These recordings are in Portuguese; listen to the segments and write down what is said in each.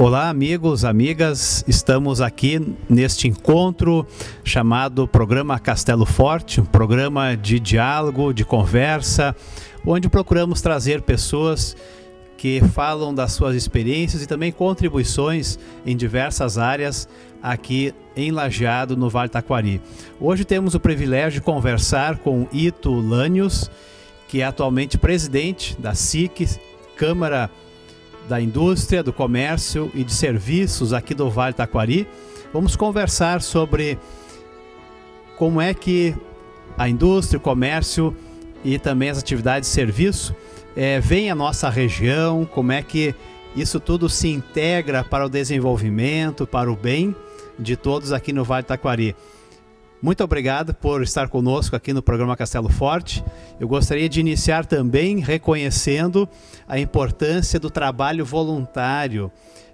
Olá, amigos, amigas, estamos aqui neste encontro chamado Programa Castelo Forte, um programa de diálogo, de conversa, onde procuramos trazer pessoas que falam das suas experiências e também contribuições em diversas áreas aqui em Lajeado, no Vale do Taquari. Hoje temos o privilégio de conversar com Ito Lanius, que é atualmente presidente da SIC, Câmara da Indústria, do Comércio e de Serviços aqui do Vale do Taquari. Vamos conversar sobre como é que a indústria, o comércio e também as atividades de serviço vem à nossa região, como é que isso tudo se integra para o desenvolvimento, para o bem de todos aqui no Vale do Taquari. Muito obrigado por estar conosco aqui no programa Castelo Forte. Eu gostaria de iniciar também reconhecendo a importância do trabalho voluntário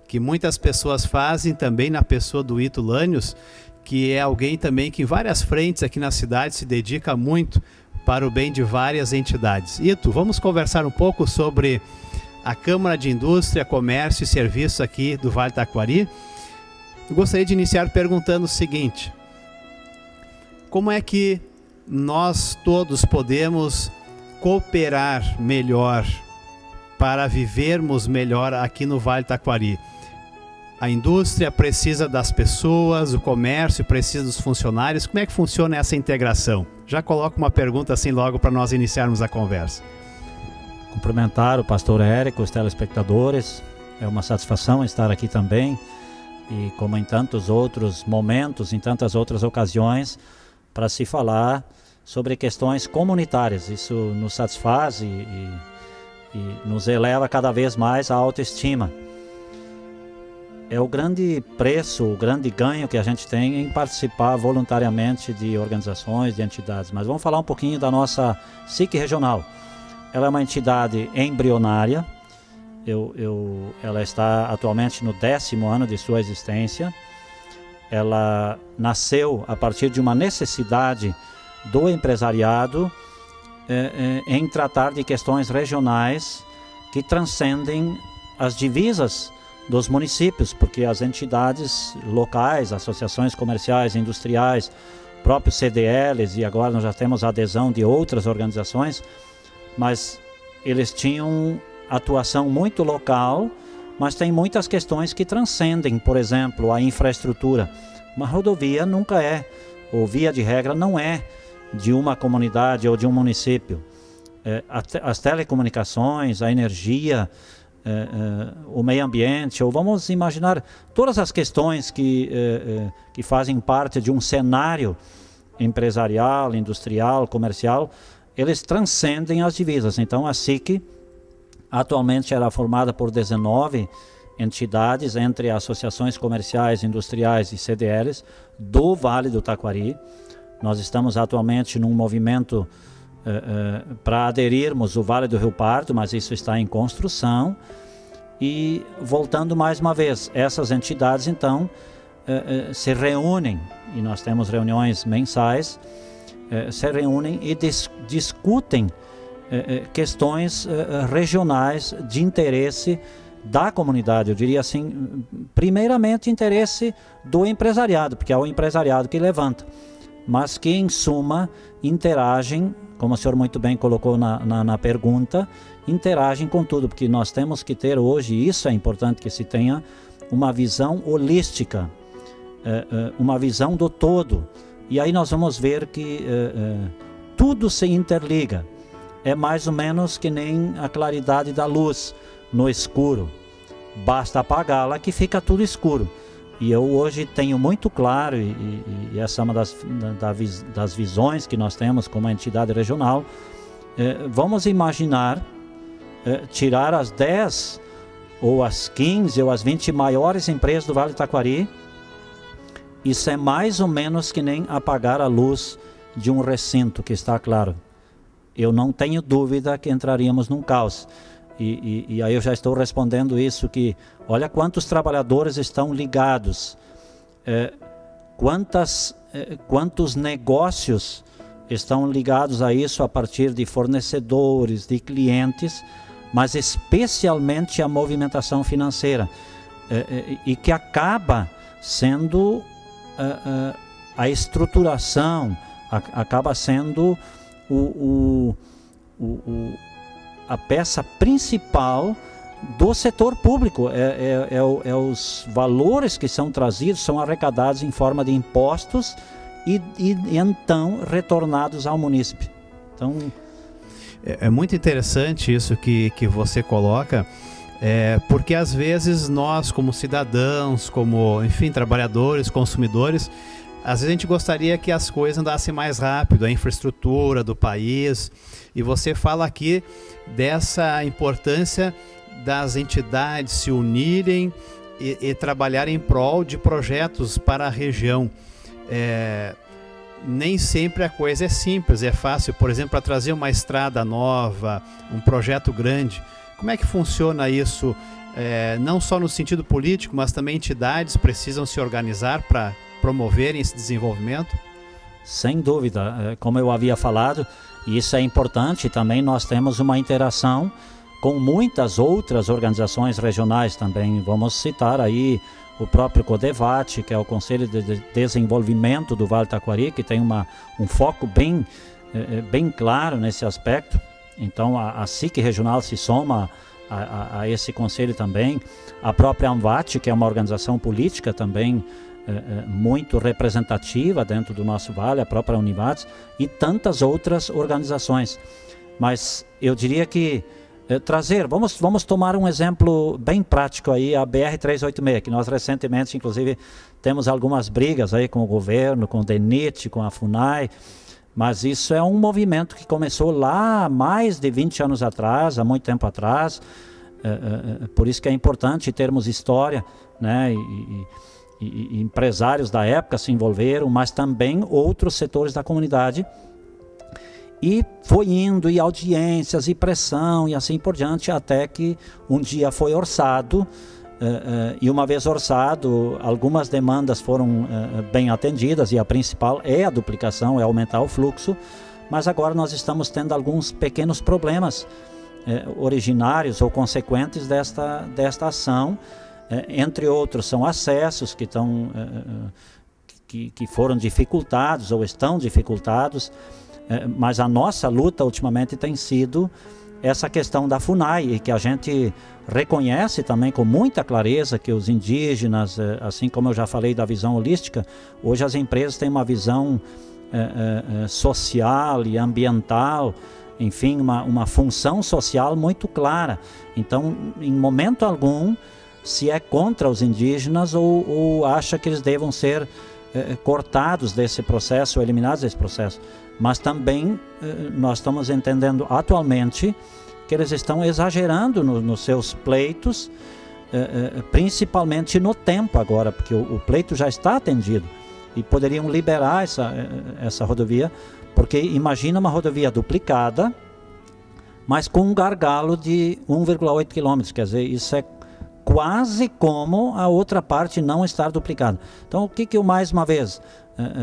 que muitas pessoas fazem também na pessoa do Ito Lanius, que é alguém também que em várias frentes aqui na cidade se dedica muito para o bem de várias entidades. Ito, vamos conversar um pouco sobre a Câmara de Indústria, Comércio e Serviços aqui do Vale do Taquari. Eu gostaria de iniciar perguntando o seguinte: como é que nós todos podemos cooperar melhor para vivermos melhor aqui no Vale do Taquari? A indústria precisa das pessoas, o comércio precisa dos funcionários. Como é que funciona essa integração? Já coloco uma pergunta assim logo para nós iniciarmos a conversa. Cumprimentar o pastor Érico, os telespectadores. É uma satisfação estar aqui também. E como em tantos outros momentos, em tantas outras ocasiões, para se falar sobre questões comunitárias. Isso nos satisfaz e nos eleva cada vez mais à autoestima. É o grande preço, o grande ganho que a gente tem em participar voluntariamente de organizações, de entidades. Mas vamos falar um pouquinho da nossa SIC regional. Ela é uma entidade embrionária. Ela está atualmente no 10º ano de sua existência. Ela nasceu a partir de uma necessidade do empresariado em tratar de questões regionais que transcendem as divisas dos municípios, porque as entidades locais, associações comerciais, industriais, próprios CDLs, e agora nós já temos a adesão de outras organizações, mas eles tinham atuação muito local, mas tem muitas questões que transcendem, por exemplo, a infraestrutura. Uma rodovia nunca é, ou via de regra não é, de uma comunidade ou de um município. As telecomunicações, a energia, o meio ambiente, ou vamos imaginar todas as questões que fazem parte de um cenário empresarial, industrial, comercial, eles transcendem as divisas. Então a SIC atualmente era formada por 19 entidades, entre associações comerciais, industriais e CDLs do Vale do Taquari. Nós estamos atualmente num movimento para aderirmos o Vale do Rio Pardo, mas isso está em construção. E voltando mais uma vez, essas entidades então se reúnem, e nós temos reuniões mensais, se reúnem e discutem questões regionais de interesse da comunidade. Eu diria assim, primeiramente interesse do empresariado, porque é o empresariado que levanta, mas que em suma interagem, como o senhor muito bem colocou na pergunta, interagem com tudo, porque nós temos que ter hoje, e isso é importante que se tenha, uma visão holística, uma visão do todo. E aí nós vamos ver que tudo se interliga. É mais ou menos que nem a claridade da luz no escuro. Basta apagá-la que fica tudo escuro. E eu hoje tenho muito claro, e essa é uma das visões que nós temos como entidade regional, vamos imaginar tirar as 10 ou as 15 ou as 20 maiores empresas do Vale do Taquari. Isso é mais ou menos que nem apagar a luz de um recinto que está claro. Eu não tenho dúvida que entraríamos num caos. E aí eu já estou respondendo isso, que olha quantos trabalhadores estão ligados, quantos negócios estão ligados a isso a partir de fornecedores, de clientes, mas especialmente a movimentação financeira. e que acaba sendo a estruturação, acaba sendo a peça principal do setor público. Os valores que são trazidos, são arrecadados em forma de impostos e então retornados ao munícipe. Então, é muito interessante isso que você coloca, porque às vezes nós, como cidadãos, como, enfim, trabalhadores, consumidores, às vezes a gente gostaria que as coisas andassem mais rápido, a infraestrutura do país, e você fala aqui dessa importância das entidades se unirem e trabalharem em prol de projetos para a região. Nem sempre a coisa é simples, é fácil, por exemplo, para trazer uma estrada nova, um projeto grande. Como é que funciona isso? Não só no sentido político, mas também entidades precisam se organizar para promoverem esse desenvolvimento? Sem dúvida, como eu havia falado, e isso é importante também, nós temos uma interação com muitas outras organizações regionais também. Vamos citar aí o próprio CODEVAT, que é o Conselho de Desenvolvimento do Vale do Taquari, que tem um foco bem claro nesse aspecto. Então a SIC regional se soma a esse conselho também. A própria ANVAT, que é uma organização política também muito representativa dentro do nosso vale, a própria Univates e tantas outras organizações. Mas eu diria que vamos tomar um exemplo bem prático aí, a BR-386, que nós recentemente, inclusive, temos algumas brigas aí com o governo, com o DENIT, com a FUNAI, mas isso é um movimento que começou lá há mais de 20 anos atrás, há muito tempo atrás, por isso que é importante termos história, né, e empresários da época se envolveram, mas também outros setores da comunidade. E foi indo, e audiências, e pressão, e assim por diante, até que um dia foi orçado, e uma vez orçado, algumas demandas foram bem atendidas, e a principal é a duplicação, é aumentar o fluxo, mas agora nós estamos tendo alguns pequenos problemas originários ou consequentes desta ação, entre outros são acessos que foram dificultados ou estão dificultados, mas a nossa luta ultimamente tem sido essa questão da FUNAI, e que a gente reconhece também com muita clareza que os indígenas, assim como eu já falei da visão holística, hoje as empresas têm uma visão social e ambiental, enfim, uma função social muito clara. Então, em momento algum, se é contra os indígenas ou acha que eles devam ser cortados desse processo, ou eliminados desse processo. Mas também nós estamos entendendo atualmente que eles estão exagerando nos seus pleitos, principalmente no tempo agora, porque o pleito já está atendido e poderiam liberar essa rodovia, porque imagina uma rodovia duplicada, mas com um gargalo de 1,8 km, quer dizer, isso é quase como a outra parte não estar duplicada. Então, o que eu mais uma vez...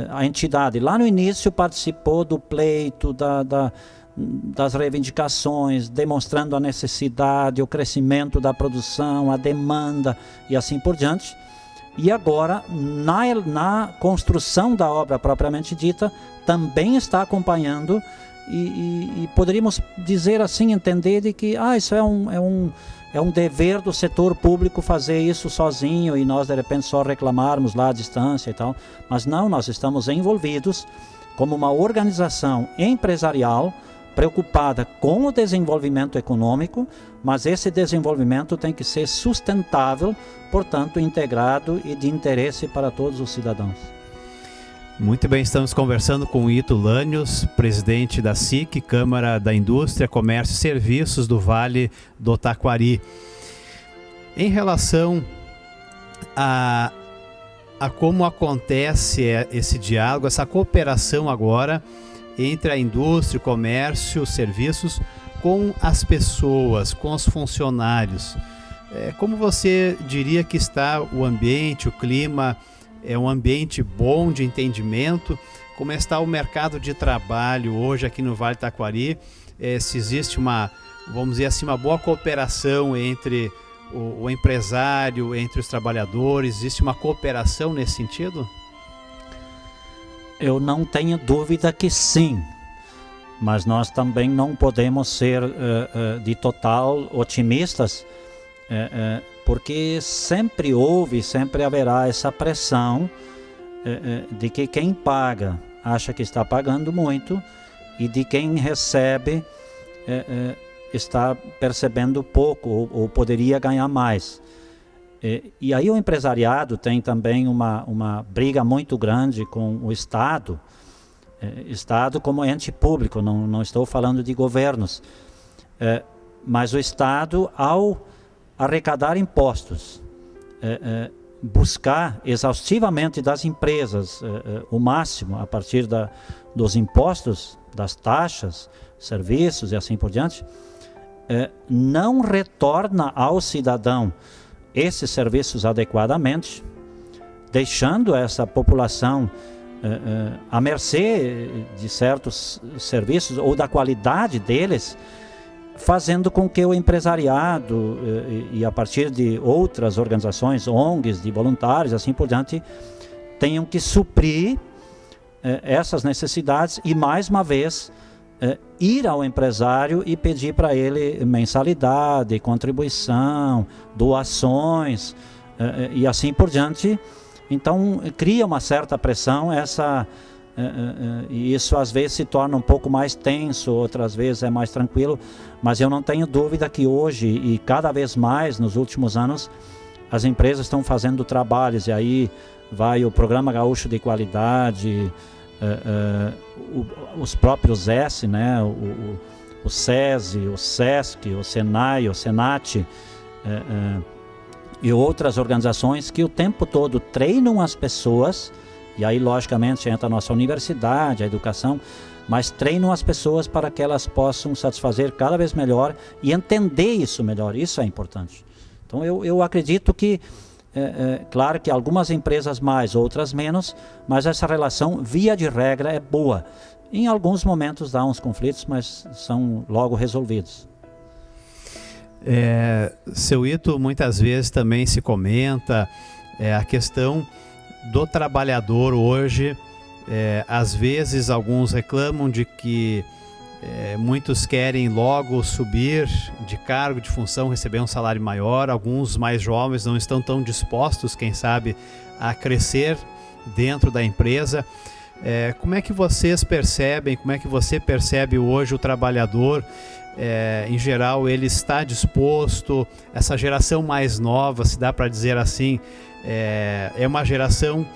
A entidade lá no início participou do pleito, das reivindicações, demonstrando a necessidade, o crescimento da produção, a demanda e assim por diante. E agora, na construção da obra propriamente dita, também está acompanhando e poderíamos dizer assim, entender de que isso é um dever do setor público fazer isso sozinho e nós de repente só reclamarmos lá à distância e tal, mas não, nós estamos envolvidos como uma organização empresarial preocupada com o desenvolvimento econômico, mas esse desenvolvimento tem que ser sustentável, portanto integrado e de interesse para todos os cidadãos. Muito bem, estamos conversando com Ito Lanius, presidente da SIC, Câmara da Indústria, Comércio e Serviços do Vale do Taquari. Em relação a como acontece esse diálogo, essa cooperação agora entre a indústria, o comércio, os serviços, com as pessoas, com os funcionários. Como você diria que está o ambiente, o clima? É um ambiente bom de entendimento? Como está o mercado de trabalho hoje aqui no Vale do Taquari? Se existe vamos dizer assim, uma boa cooperação entre o empresário, entre os trabalhadores? Existe uma cooperação nesse sentido? Eu não tenho dúvida que sim, mas nós também não podemos ser de total otimistas, porque sempre houve, sempre haverá essa pressão de que quem paga acha que está pagando muito e de quem recebe está percebendo pouco ou poderia ganhar mais. E aí o empresariado tem também uma briga muito grande com o Estado, Estado como ente público, não estou falando de governos, mas o Estado, ao arrecadar impostos, buscar exaustivamente das empresas o máximo a partir dos impostos, das taxas, serviços e assim por diante, não retorna ao cidadão esses serviços adequadamente, deixando essa população à mercê de certos serviços ou da qualidade deles, fazendo com que o empresariado e a partir de outras organizações, ONGs, de voluntários, assim por diante, tenham que suprir essas necessidades e, mais uma vez, ir ao empresário e pedir para ele mensalidade, contribuição, doações e assim por diante. Então cria uma certa pressão, e isso às vezes se torna um pouco mais tenso, outras vezes é mais tranquilo, mas eu não tenho dúvida que hoje e cada vez mais nos últimos anos as empresas estão fazendo trabalhos, e aí vai o Programa Gaúcho de Qualidade, os próprios S, né, o SESI, o SESC, o SENAI, o SENAT e outras organizações que o tempo todo treinam as pessoas, e aí logicamente entra a nossa universidade, a educação, mas treinam as pessoas para que elas possam satisfazer cada vez melhor e entender isso melhor, isso é importante. Então eu acredito que claro que algumas empresas mais, outras menos, mas essa relação, via de regra, é boa. Em alguns momentos dá uns conflitos, mas são logo resolvidos. Seu Ito, muitas vezes também se comenta a questão do trabalhador hoje. Às vezes alguns reclamam de que muitos querem logo subir de cargo, de função, receber um salário maior. Alguns mais jovens não estão tão dispostos, quem sabe, a crescer dentro da empresa. Como é que vocês percebem, como é que você percebe hoje o trabalhador? Em geral, ele está disposto? Essa geração mais nova, se dá para dizer assim, é uma geração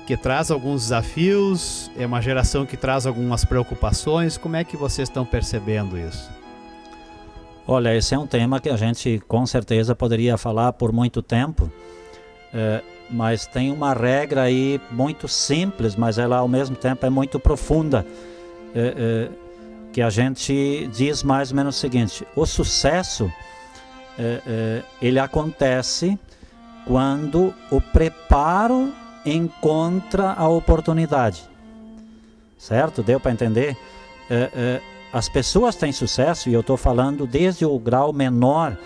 que traz alguns desafios, é uma geração que traz algumas preocupações. Como é que vocês estão percebendo isso? Olha, esse é um tema que a gente com certeza poderia falar por muito tempo, mas tem uma regra aí muito simples, mas ela ao mesmo tempo é muito profunda, que a gente diz mais ou menos o seguinte: o sucesso ele acontece quando o preparo encontra a oportunidade, certo? Deu para entender? As pessoas têm sucesso, e eu estou falando desde o grau menor,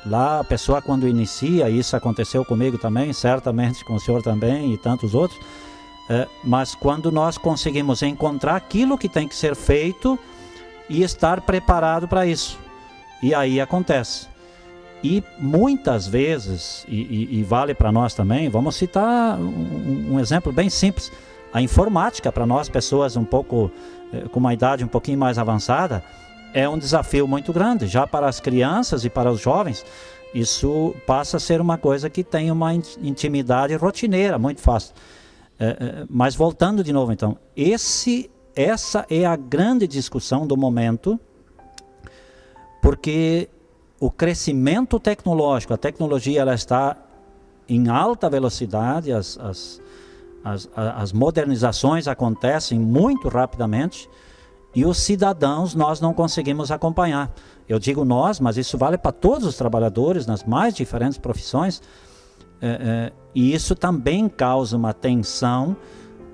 lá a pessoa quando inicia, isso aconteceu comigo também, certamente com o senhor também e tantos outros, mas quando nós conseguimos encontrar aquilo que tem que ser feito e estar preparado para isso, e aí acontece. E muitas vezes, e vale para nós também, vamos citar um exemplo bem simples. A informática, para nós, pessoas um pouco com uma idade um pouquinho mais avançada, é um desafio muito grande. Já para as crianças e para os jovens, isso passa a ser uma coisa que tem uma intimidade rotineira, muito fácil. Mas voltando de novo, então, essa é a grande discussão do momento, porque o crescimento tecnológico, a tecnologia, ela está em alta velocidade, as modernizações acontecem muito rapidamente e os cidadãos nós não conseguimos acompanhar. Eu digo nós, mas isso vale para todos os trabalhadores nas mais diferentes profissões, e isso também causa uma tensão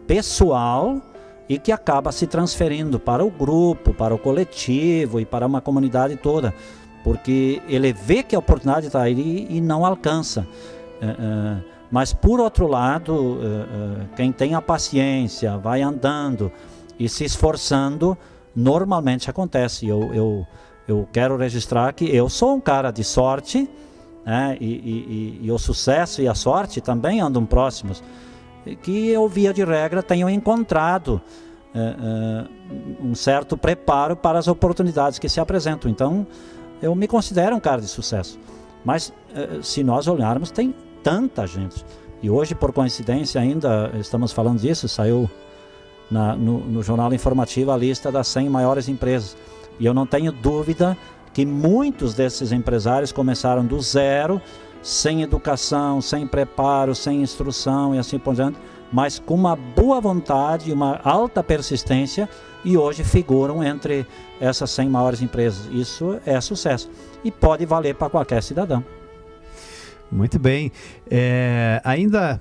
pessoal e que acaba se transferindo para o grupo, para o coletivo e para uma comunidade toda. porque ele vê que a oportunidade está ali e não alcança. Mas, por outro lado, quem tem a paciência, vai andando e se esforçando, normalmente acontece. Eu quero registrar que eu sou um cara de sorte, né? E o sucesso e a sorte também andam próximos, que eu, via de regra, tenho encontrado um certo preparo para as oportunidades que se apresentam. Então, eu me considero um cara de sucesso. Mas, se nós olharmos, tem tanta gente. E hoje, por coincidência, ainda estamos falando disso, saiu no jornal informativo a lista das 100 maiores empresas. E eu não tenho dúvida que muitos desses empresários começaram do zero, sem educação, sem preparo, sem instrução e assim por diante, mas com uma boa vontade e uma alta persistência, e hoje figuram entre essas 100 maiores empresas. Isso é sucesso e pode valer para qualquer cidadão. Muito bem. Ainda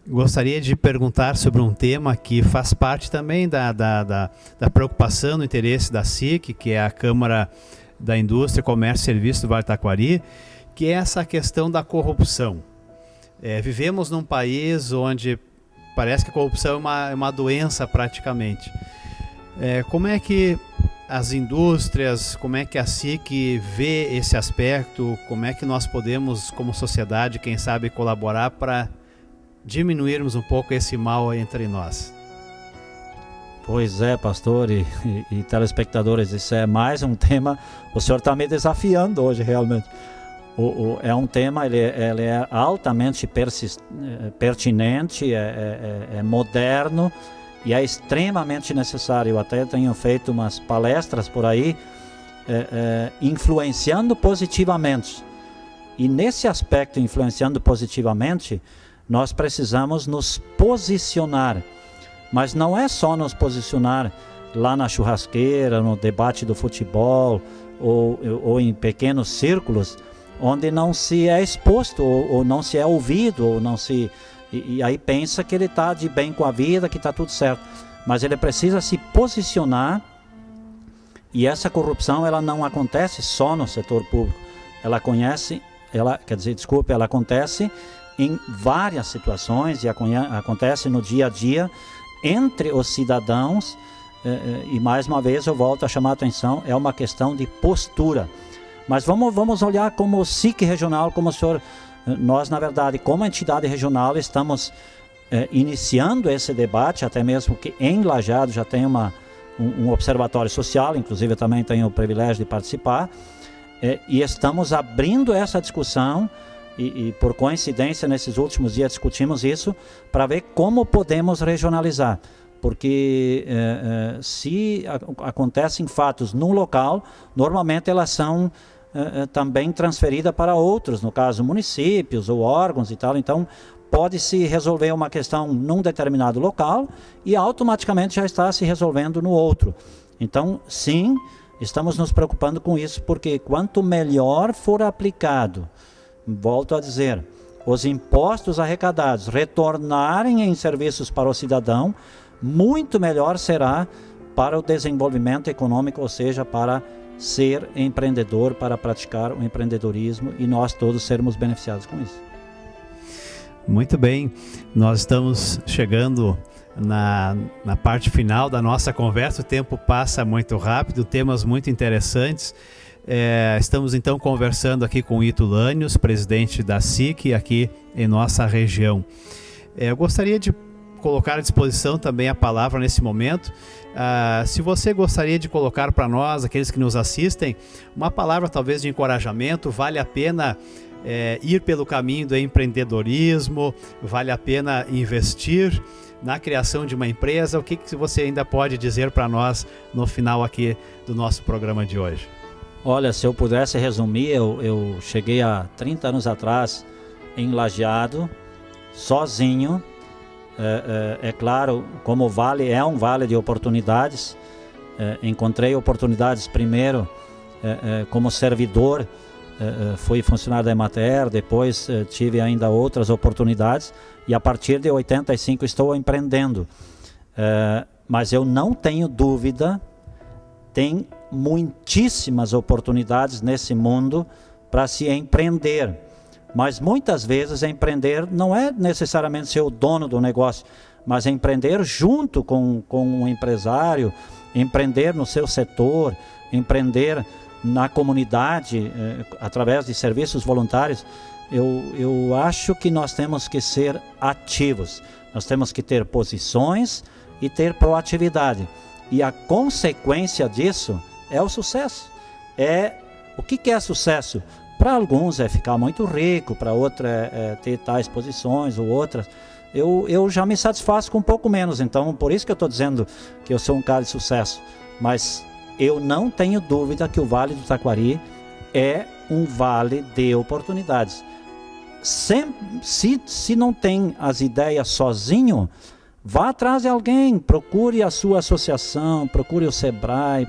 gostaria de perguntar sobre um tema que faz parte também da preocupação, do interesse da SIC, que é a Câmara da Indústria, Comércio e Serviços do Vale do Taquari, que é essa questão da corrupção. Vivemos num país onde parece que a corrupção é uma doença praticamente. Como é que as indústrias, como é que a SIC vê esse aspecto? Como é que nós podemos, como sociedade, quem sabe, colaborar para diminuirmos um pouco esse mal entre nós? Pois é, pastor e telespectadores, isso é mais um tema. O senhor está me desafiando hoje, realmente. É um tema, ele é altamente pertinente, é moderno e é extremamente necessário. Eu até tenho feito umas palestras por aí, influenciando positivamente. E nesse aspecto, influenciando positivamente, nós precisamos nos posicionar. Mas não é só nos posicionar lá na churrasqueira, no debate do futebol, ou em pequenos círculos, onde não se é exposto, ou não se é ouvido, ou não se... E aí pensa que ele está de bem com a vida, que está tudo certo. Mas ele precisa se posicionar, e essa corrupção ela não acontece só no setor público. Ela acontece em várias situações, e acontece no dia a dia, entre os cidadãos, e mais uma vez eu volto a chamar a atenção, é uma questão de postura. Mas vamos olhar como SIC regional, como o senhor, nós na verdade como entidade regional estamos iniciando esse debate, até mesmo que em Lajeado já tem um observatório social, inclusive eu também tenho o privilégio de participar, e estamos abrindo essa discussão, e por coincidência nesses últimos dias discutimos isso, para ver como podemos regionalizar, porque se acontecem fatos num local, normalmente elas são também transferidas para outros, no caso municípios ou órgãos e tal. Então pode-se resolver uma questão num determinado local e automaticamente já está se resolvendo no outro. Então sim, estamos nos preocupando com isso, porque quanto melhor for aplicado, volto a dizer, os impostos arrecadados retornarem em serviços para o cidadão, muito melhor será para o desenvolvimento econômico, ou seja, para ser empreendedor, para praticar o empreendedorismo, e nós todos sermos beneficiados com isso. Muito bem, nós estamos chegando na parte final da nossa conversa, o tempo passa muito rápido, temas muito interessantes. Estamos então conversando aqui com o Ito Lanius, presidente da SIC aqui em nossa região. Eu gostaria de colocar à disposição também a palavra nesse momento. Se você gostaria de colocar para nós, aqueles que nos assistem, uma palavra talvez de encorajamento, vale a pena ir pelo caminho do empreendedorismo, vale a pena investir na criação de uma empresa. O que você ainda pode dizer para nós no final aqui do nosso programa de hoje? Olha, se eu pudesse resumir, eu cheguei há 30 anos atrás em Lajeado, sozinho. É claro, como vale, é um vale de oportunidades. Encontrei oportunidades primeiro como servidor, fui funcionário da Emater, depois tive ainda outras oportunidades, e a partir de 85 estou empreendendo. Mas eu não tenho dúvida, tem muitíssimas oportunidades nesse mundo para se empreender. Mas muitas vezes empreender não é necessariamente ser o dono do negócio, mas empreender junto com um empresário, empreender no seu setor, empreender na comunidade, através de serviços voluntários. Eu acho que nós temos que ser ativos, nós temos que ter posições e ter proatividade. E a consequência disso é o sucesso. O que é sucesso? Para alguns é ficar muito rico, para outros é ter tais posições ou outras. Eu já me satisfaço com um pouco menos, então por isso que eu estou dizendo que eu sou um cara de sucesso. Mas eu não tenho dúvida que o Vale do Taquari é um vale de oportunidades. Se não tem as ideias sozinho, vá atrás de alguém, procure a sua associação, procure o Sebrae,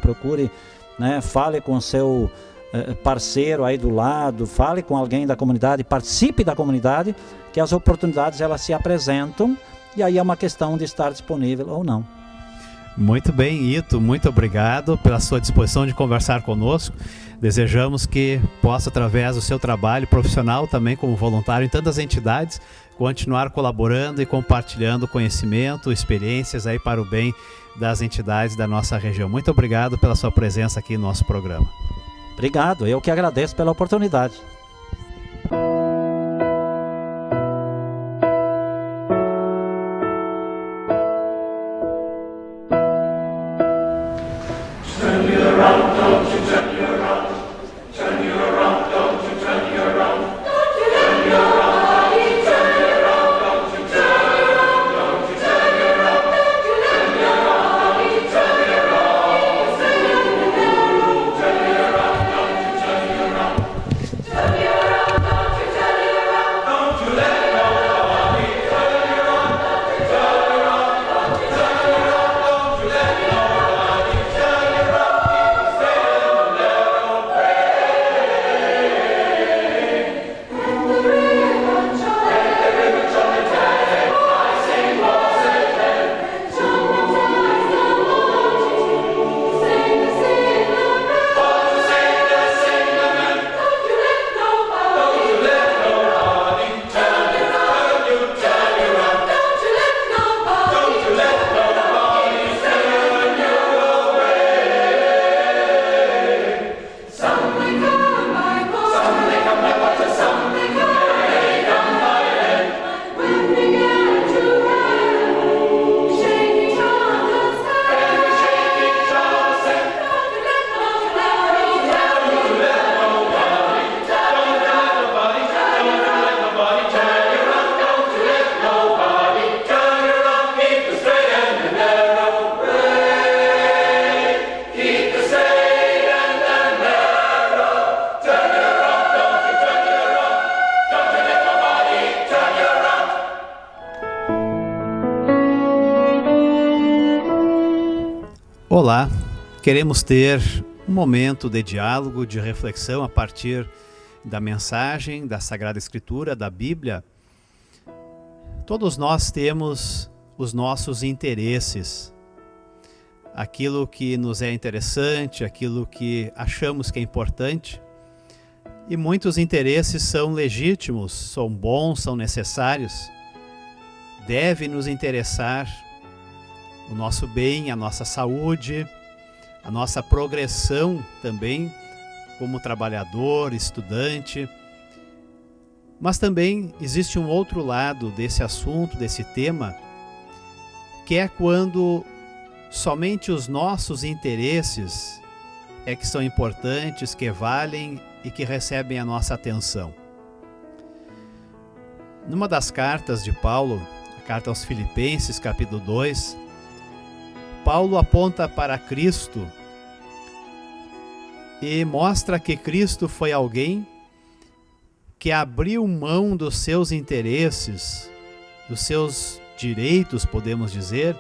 fale com o seu parceiro aí do lado, fale com alguém da comunidade, participe da comunidade, que as oportunidades elas se apresentam, e aí é uma questão de estar disponível ou não. Muito bem, Ito, muito obrigado pela sua disposição de conversar conosco. Desejamos que possa, através do seu trabalho profissional, também como voluntário em tantas entidades, continuar colaborando e compartilhando conhecimento, experiências aí para o bem das entidades da nossa região. Muito obrigado pela sua presença aqui no nosso programa. Obrigado, eu que agradeço pela oportunidade. Olá, queremos ter um momento de diálogo, de reflexão a partir da mensagem da Sagrada Escritura, da Bíblia. Todos nós temos os nossos interesses, aquilo que nos é interessante, aquilo que achamos que é importante, e muitos interesses são legítimos, são bons, são necessários. Deve nos interessar o nosso bem, a nossa saúde, a nossa progressão também como trabalhador, estudante. Mas também existe um outro lado desse assunto, desse tema, que é quando somente os nossos interesses é que são importantes, que valem e que recebem a nossa atenção. Numa das cartas de Paulo, a carta aos Filipenses, capítulo 2, Paulo aponta para Cristo e mostra que Cristo foi alguém que abriu mão dos seus interesses, dos seus direitos, podemos dizer,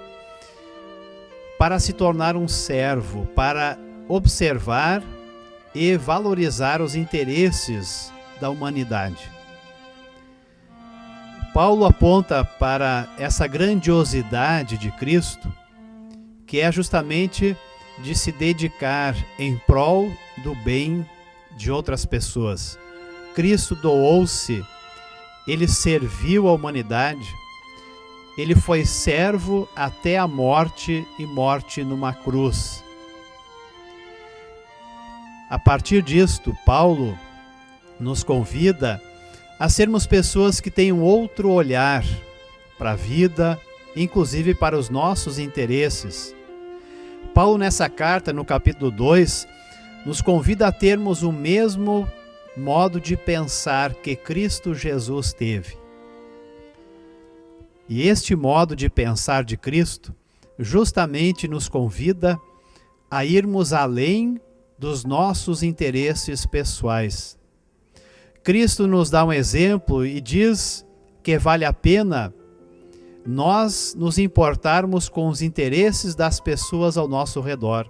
para se tornar um servo, para observar e valorizar os interesses da humanidade. Paulo aponta para essa grandiosidade de Cristo, que é justamente de se dedicar em prol do bem de outras pessoas. Cristo doou-se, ele serviu a humanidade, ele foi servo até a morte e morte numa cruz. A partir disto, Paulo nos convida a sermos pessoas que têm um outro olhar para a vida, inclusive para os nossos interesses. Paulo, nessa carta, no capítulo 2, nos convida a termos o mesmo modo de pensar que Cristo Jesus teve. E este modo de pensar de Cristo justamente nos convida a irmos além dos nossos interesses pessoais. Cristo nos dá um exemplo e diz que vale a pena nós nos importarmos com os interesses das pessoas ao nosso redor.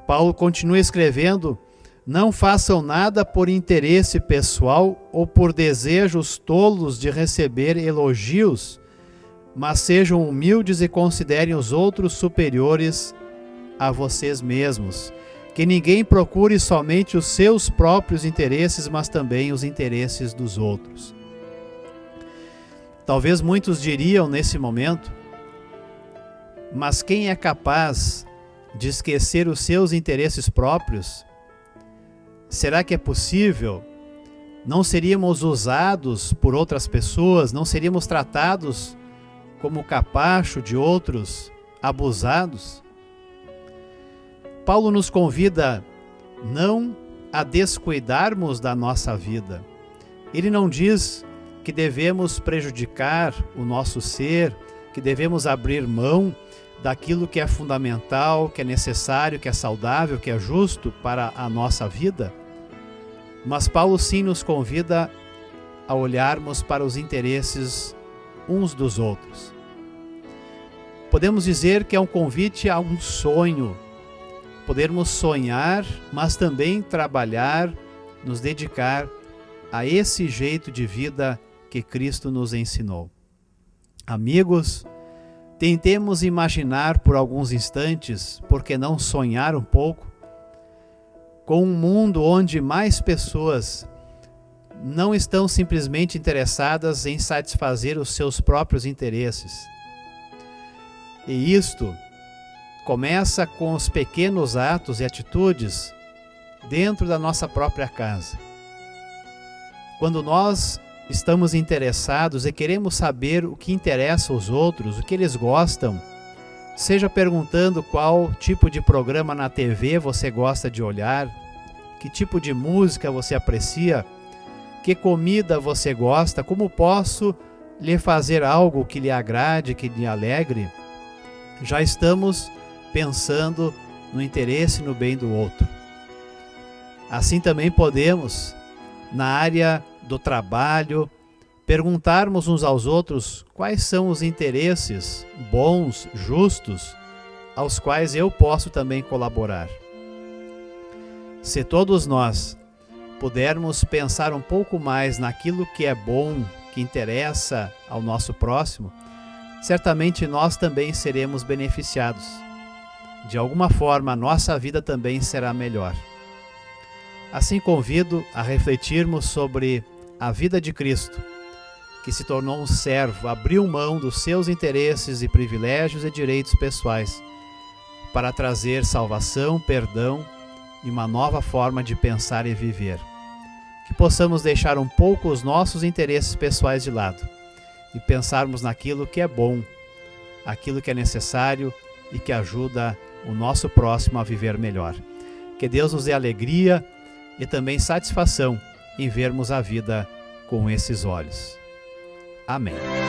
Paulo continua escrevendo: não façam nada por interesse pessoal ou por desejos tolos de receber elogios, mas sejam humildes e considerem os outros superiores a vocês mesmos. Que ninguém procure somente os seus próprios interesses, mas também os interesses dos outros. Talvez muitos diriam nesse momento: mas quem é capaz de esquecer os seus interesses próprios? Será que é possível? Não seríamos usados por outras pessoas? Não seríamos tratados como capacho de outros, abusados? Paulo nos convida não a descuidarmos da nossa vida. Ele não diz que devemos prejudicar o nosso ser, que devemos abrir mão daquilo que é fundamental, que é necessário, que é saudável, que é justo para a nossa vida. Mas Paulo sim nos convida a olharmos para os interesses uns dos outros. Podemos dizer que é um convite a um sonho, podermos sonhar, mas também trabalhar, nos dedicar a esse jeito de vida que Cristo nos ensinou. Amigos, tentemos imaginar por alguns instantes, por que não sonhar um pouco, com um mundo onde mais pessoas não estão simplesmente interessadas em satisfazer os seus próprios interesses. E isto começa com os pequenos atos e atitudes dentro da nossa própria casa. Quando nós estamos interessados e queremos saber o que interessa aos outros, o que eles gostam, seja perguntando qual tipo de programa na TV você gosta de olhar, que tipo de música você aprecia, que comida você gosta, como posso lhe fazer algo que lhe agrade, que lhe alegre, já estamos pensando no interesse e no bem do outro. Assim também podemos, na área do trabalho, perguntarmos uns aos outros quais são os interesses bons, justos, aos quais eu posso também colaborar. Se todos nós pudermos pensar um pouco mais naquilo que é bom, que interessa ao nosso próximo, certamente nós também seremos beneficiados. De alguma forma, a nossa vida também será melhor. Assim convido a refletirmos sobre a vida de Cristo, que se tornou um servo, abriu mão dos seus interesses e privilégios e direitos pessoais para trazer salvação, perdão e uma nova forma de pensar e viver. Que possamos deixar um pouco os nossos interesses pessoais de lado e pensarmos naquilo que é bom, aquilo que é necessário e que ajuda o nosso próximo a viver melhor. Que Deus nos dê alegria e também satisfação em vermos a vida com esses olhos. Amém.